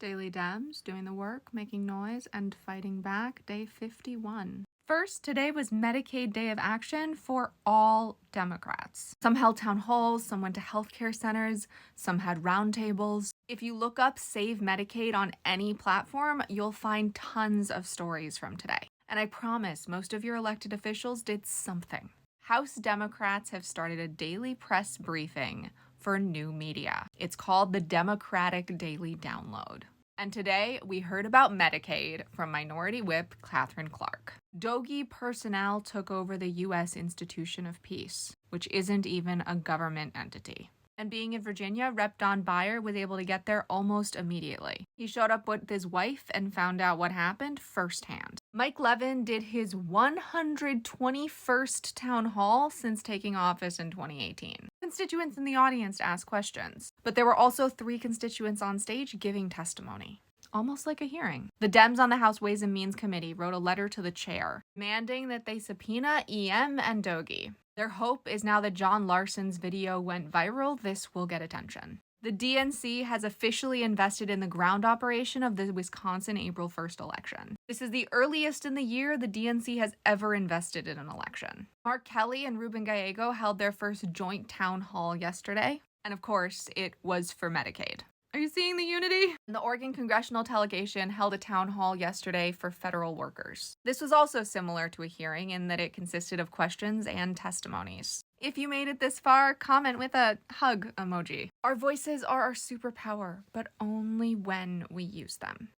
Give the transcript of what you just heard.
Daily Dems, doing the work, making noise, and fighting back, day 51. First, today was Medicaid Day of Action for all Democrats. Some held town halls, some went to healthcare centers, some had roundtables. If you look up Save Medicaid on any platform, you'll find tons of stories from today. And I promise most of your elected officials did something. House Democrats have started a daily press briefing for new media. It's called the Democratic Daily Download. And today, we heard about Medicaid from Minority Whip Catherine Clark. Doge personnel took over the U.S. Institution of Peace, which isn't even a government entity. And being in Virginia, Rep. Don Beyer was able to get there almost immediately. He showed up with his wife and found out what happened firsthand. Mike Levin did his 121st town hall since taking office in 2018. Constituents in the audience asked questions, but there were also 3 constituents on stage giving testimony. Almost like a hearing. The Dems on the House Ways and Means Committee wrote a letter to the chair, demanding that they subpoena EM and Doge. Their hope is now that John Larson's video went viral, this will get attention. The DNC has officially invested in the ground operation of the Wisconsin April 1st election. This is the earliest in the year the DNC has ever invested in an election. Mark Kelly and Ruben Gallego held their first joint town hall yesterday, and of course, it was for Medicaid. Are you seeing the unity? The Oregon Congressional Delegation held a town hall yesterday for federal workers. This was also similar to a hearing in that it consisted of questions and testimonies. If you made it this far, comment with a hug emoji. Our voices are our superpower, but only when we use them.